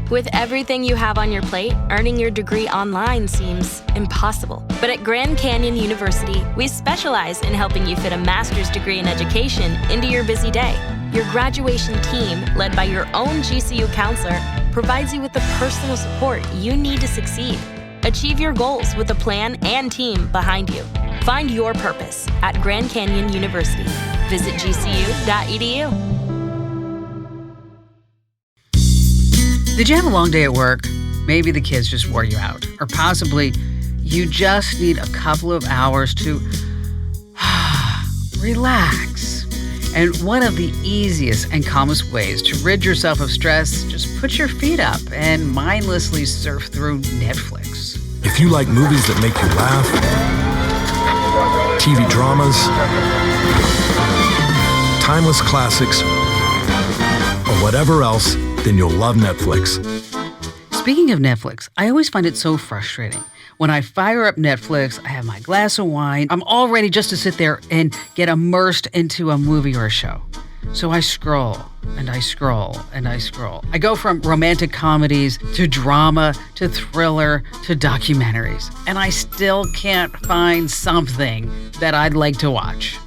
With everything you have on your plate, earning your degree online seems impossible. But at Grand Canyon University, we specialize in helping you fit a master's degree in education into your busy day. Your graduation team, led by your own GCU counselor, provides you with the personal support you need to succeed. Achieve your goals with a plan and team behind you. Find your purpose at Grand Canyon University. Visit gcu.edu. Did you have a long day at work? Maybe the kids just wore you out. Or possibly you just need a couple of hours to relax. And one of the easiest and calmest ways to rid yourself of stress, just put your feet up and mindlessly surf through Netflix. If you like movies that make you laugh, TV dramas, timeless classics, or whatever else, then you'll love Netflix. Speaking of Netflix, I always find it so frustrating. When I fire up Netflix, I have my glass of wine. I'm all ready just to sit there and get immersed into a movie or a show. So I scroll, and I scroll, and I scroll. I go from romantic comedies to drama to thriller to documentaries, and I still can't find something that I'd like to watch.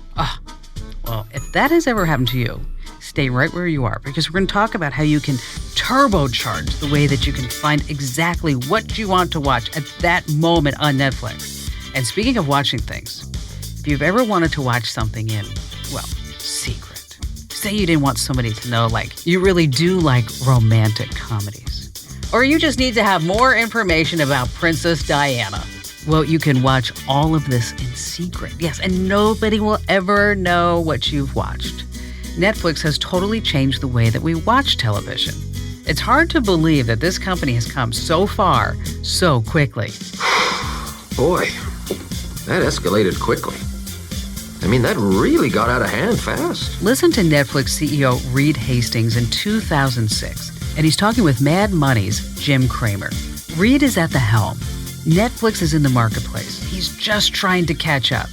Well, if that has ever happened to you, stay right where you are, because we're going to talk about how you can turbocharge the way that you can find exactly what you want to watch at that moment on Netflix. And speaking of watching things, if you've ever wanted to watch something in, well, secret, say you didn't want somebody to know, like, you really do like romantic comedies, or you just need to have more information about Princess Diana. Well, you can watch all of this in secret. Yes, and nobody will ever know what you've watched. Netflix has totally changed the way that we watch television. It's hard to believe that this company has come so far so quickly. Boy, that escalated quickly. I mean, that really got out of hand fast. Listen to Netflix CEO Reed Hastings in 2006, and he's talking with Mad Money's Jim Cramer. Reed is at the helm. Netflix is in the marketplace. He's just trying to catch up.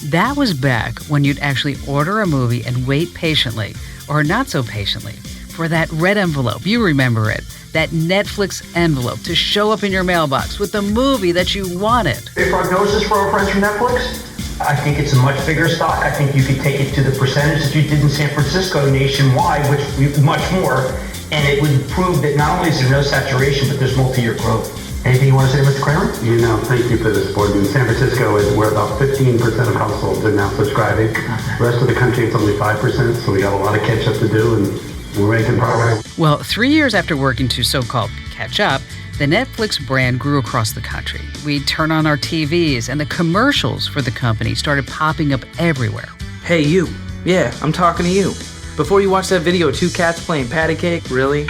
That was back when you'd actually order a movie and wait patiently, or not so patiently, for that red envelope, you remember it, that Netflix envelope to show up in your mailbox with the movie that you wanted. A prognosis for our friends from Netflix? I think it's a much bigger stock. I think you could take it to the percentage that you did in San Francisco nationwide, which much more, and it would prove that not only is there no saturation, but there's multi-year growth. Anything you want to say, Mr. Kramer? Thank you for this board. In San Francisco, where about 15% of households are now subscribing. The rest of the country, it's only 5%, so we got a lot of catch up to do, and we're making progress. Well, 3 years after working to so-called catch up, the Netflix brand grew across the country. We'd turn on our TVs, and the commercials for the company started popping up everywhere. Hey, you. Yeah, I'm talking to you. Before you watch that video of two cats playing patty cake, really?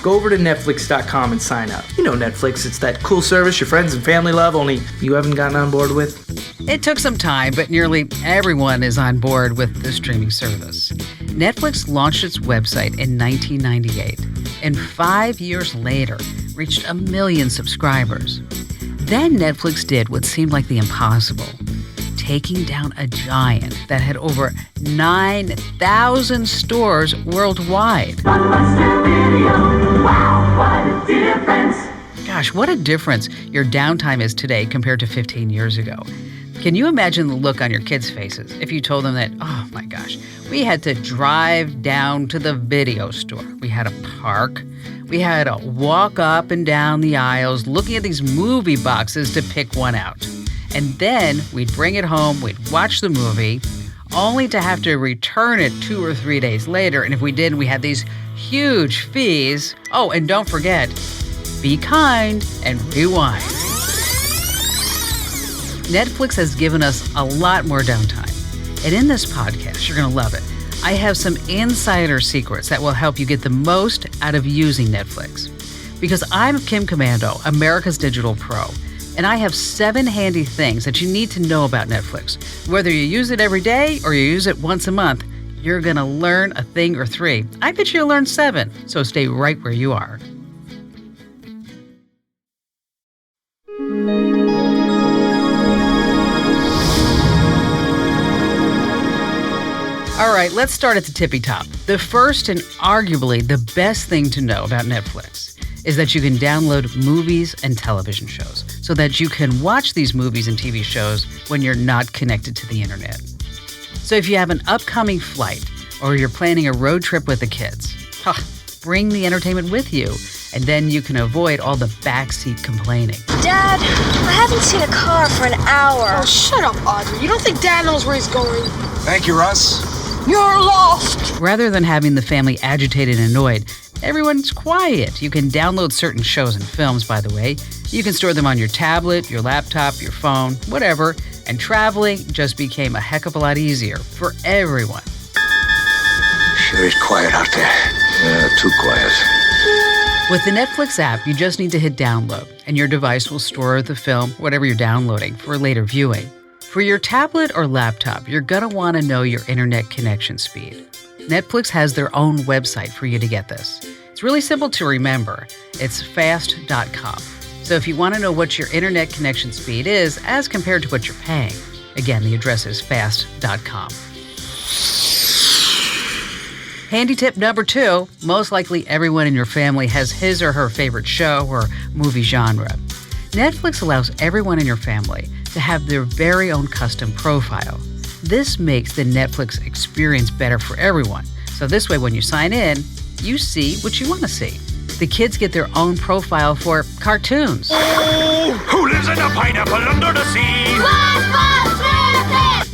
Go over to Netflix.com and sign up. You know Netflix, it's that cool service your friends and family love, only you haven't gotten on board with. It took some time, but nearly everyone is on board with the streaming service. Netflix launched its website in 1998, and 5 years later, reached 1 million subscribers. Then Netflix did what seemed like the impossible, taking down a giant that had over 9,000 stores worldwide. Blockbuster Video. Wow, what a difference. Gosh, what a difference your downtime is today compared to 15 years ago. Can you imagine the look on your kids' faces if you told them that, oh my gosh, we had to drive down to the video store. We had to park. We had to walk up and down the aisles looking at these movie boxes to pick one out. And then we'd bring it home, we'd watch the movie, only to have to return it 2 or 3 days later. And if we didn't, we had these huge fees. Oh, and don't forget, be kind and rewind. Netflix has given us a lot more downtime. And in this podcast, you're going to love it. I have some insider secrets that will help you get the most out of using Netflix. Because I'm Kim Komando, America's Digital Pro. And I have 7 handy things that you need to know about Netflix. Whether you use it every day or you use it once a month, you're going to learn a thing or 3. I bet you'll learn 7, so stay right where you are. All right, let's start at the tippy top. The first and arguably the best thing to know about Netflix is that you can download movies and television shows so that you can watch these movies and TV shows when you're not connected to the internet. So if you have an upcoming flight or you're planning a road trip with the kids, bring the entertainment with you, and then you can avoid all the backseat complaining. Dad, I haven't seen a car for an hour. Oh, shut up, Audrey. You don't think Dad knows where he's going? Thank you, Russ. You're lost. Rather than having the family agitated and annoyed, everyone's quiet. You can download certain shows and films, by the way. You can store them on your tablet, your laptop, your phone, whatever. And traveling just became a heck of a lot easier for everyone. Sure is quiet out there. Yeah, too quiet. With the Netflix app, you just need to hit download, and your device will store the film, whatever you're downloading, for later viewing. For your tablet or laptop, you're going to want to know your internet connection speed. Netflix has their own website for you to get this. It's really simple to remember. It's fast.com. So if you want to know what your internet connection speed is as compared to what you're paying, again, the address is fast.com. Handy tip number 2, most likely everyone in your family has his or her favorite show or movie genre. Netflix allows everyone in your family to have their very own custom profile. This makes the Netflix experience better for everyone. So this way, when you sign in, you see what you want to see. The kids get their own profile for cartoons. Oh, who lives in a pineapple under the sea?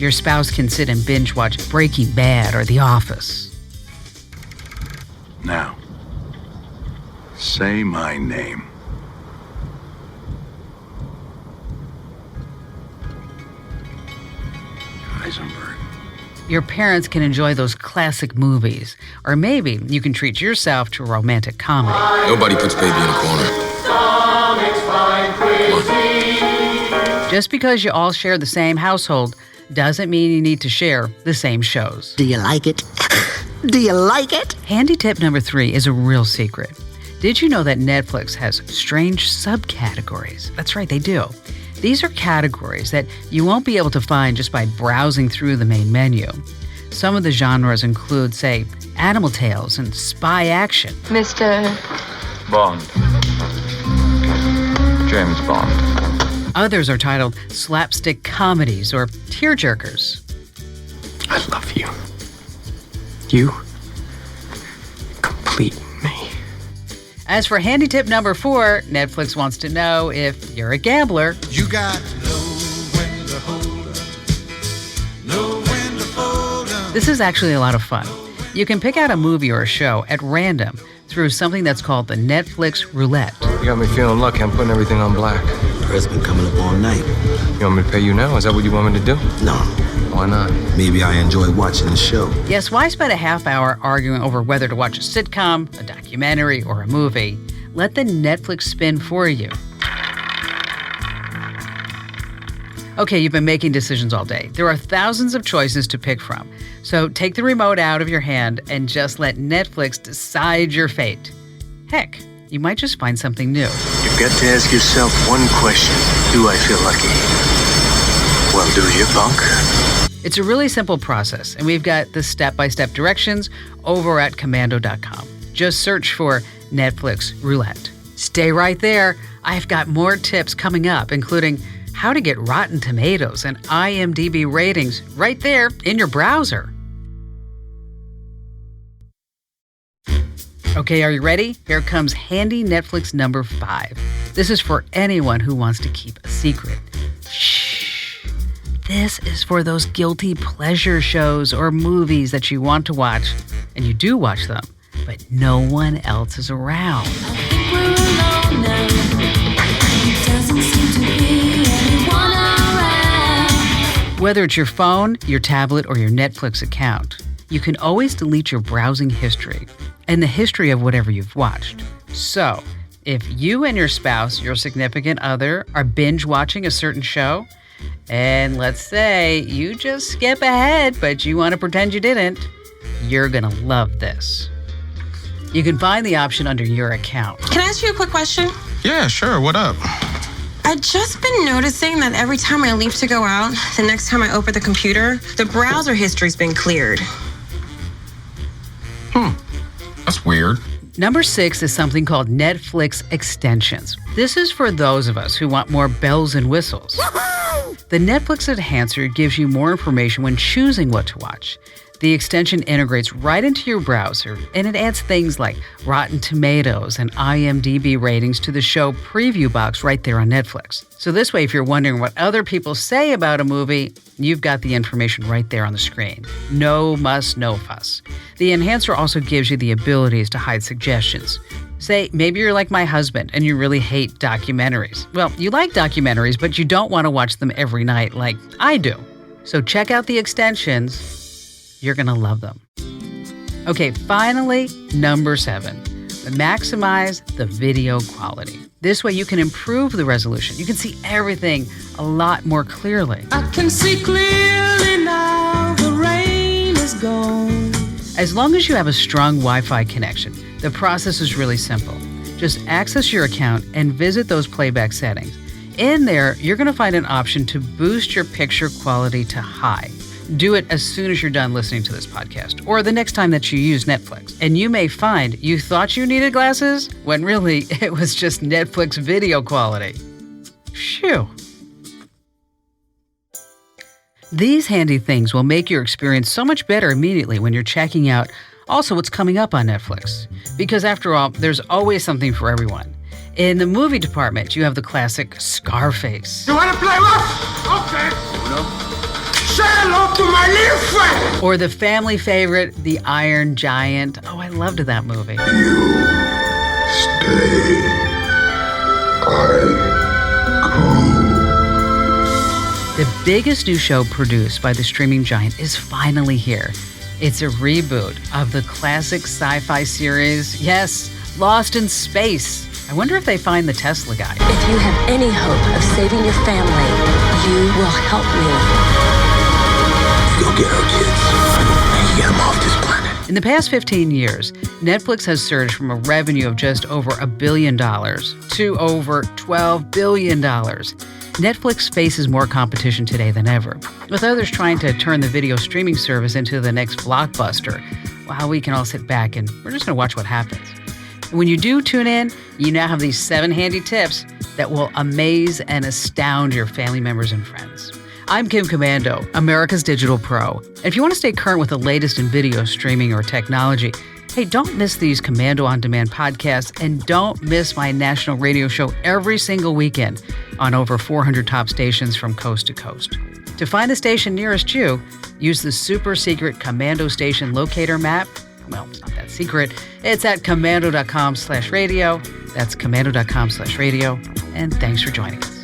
Your spouse can sit and binge watch Breaking Bad or The Office. Now, say my name. Heisenberg. Your parents can enjoy those classic movies, or maybe you can treat yourself to a romantic comedy. Nobody puts baby in a corner. Just because you all share the same household doesn't mean you need to share the same shows. Do you like it? Do you like it? Handy tip number 3 is a real secret. Did you know that Netflix has strange subcategories? That's right, they do. These are categories that you won't be able to find just by browsing through the main menu. Some of the genres include, say, animal tales and spy action. Mr. Bond. James Bond. Others are titled slapstick comedies or tearjerkers. I love you. You complete me. As for handy tip number 4, Netflix wants to know if you're a gambler. You got to know when to hold up, know when to fold up. This is actually a lot of fun. You can pick out a movie or a show at random through something that's called the Netflix Roulette. You got me feeling lucky. I'm putting everything on black. Press been coming up all night. You want me to pay you now? Is that what you want me to do? No. Why not? Maybe I enjoy watching the show. Yes, why spend a half hour arguing over whether to watch a sitcom, a documentary, or a movie? Let the Netflix spin for you. Okay, you've been making decisions all day. There are thousands of choices to pick from. So take the remote out of your hand and just let Netflix decide your fate. Heck, you might just find something new. You've got to ask yourself one question. Do I feel lucky? Well, do you, punk? It's a really simple process, and we've got the step-by-step directions over at Komando.com. Just search for Netflix Roulette. Stay right there. I've got more tips coming up, including how to get Rotten Tomatoes and IMDb ratings right there in your browser. Okay, are you ready? Here comes handy Netflix number 5. This is for anyone who wants to keep a secret. Shh. This is for those guilty pleasure shows or movies that you want to watch, and you do watch them, but no one else is around. Whether it's your phone, your tablet, or your Netflix account, you can always delete your browsing history and the history of whatever you've watched. So, if you and your spouse, your significant other, are binge watching a certain show, and let's say you just skip ahead, but you want to pretend you didn't, you're going to love this. You can find the option under your account. Can I ask you a quick question? Yeah, sure. What up? I've just been noticing that every time I leave to go out, the next time I open the computer, the browser history's been cleared. That's weird. Number 6 is something called Netflix extensions. This is for those of us who want more bells and whistles. The Netflix Enhancer gives you more information when choosing what to watch. The extension integrates right into your browser, and it adds things like Rotten Tomatoes and IMDb ratings to the show preview box right there on Netflix. So this way, if you're wondering what other people say about a movie, you've got the information right there on the screen. No muss, no fuss. The Enhancer also gives you the abilities to hide suggestions. Say, maybe you're like my husband and you really hate documentaries. Well, you like documentaries, but you don't want to watch them every night like I do. So check out the extensions. You're going to love them. Okay, finally, number 7. Maximize the video quality. This way you can improve the resolution. You can see everything a lot more clearly. I can see clearly now, the rain is gone. As long as you have a strong Wi-Fi connection, the process is really simple. Just access your account and visit those playback settings. In there, you're going to find an option to boost your picture quality to high. Do it as soon as you're done listening to this podcast or the next time that you use Netflix. And you may find you thought you needed glasses when really it was just Netflix video quality. Phew. These handy things will make your experience so much better immediately when you're checking out also what's coming up on Netflix. Because after all, there's always something for everyone. In the movie department, you have the classic Scarface. You want to play rough? Okay. No. Say hello to my little friend. Or the family favorite, The Iron Giant. Oh, I loved that movie. You stay. The biggest new show produced by the streaming giant is finally here. It's a reboot of the classic sci-fi series, yes, Lost in Space. I wonder if they find the Tesla guy. If you have any hope of saving your family, you will help me. Go get our kids and get them off this planet. In the past 15 years, Netflix has surged from a revenue of just over $1 billion to over $12 billion. Netflix faces more competition today than ever, with others trying to turn the video streaming service into the next blockbuster, while we can all sit back and we're just going to watch what happens. And when you do tune in, you now have these 7 handy tips that will amaze and astound your family members and friends. I'm Kim Komando, America's Digital Pro. And if you want to stay current with the latest in video streaming or technology, hey, don't miss these Komando On Demand podcasts and don't miss my national radio show every single weekend on over 400 top stations from coast to coast. To find the station nearest you, use the super secret Komando station locator map. Well, it's not that secret. It's at komando.com/radio. That's komando.com/radio. And thanks for joining us.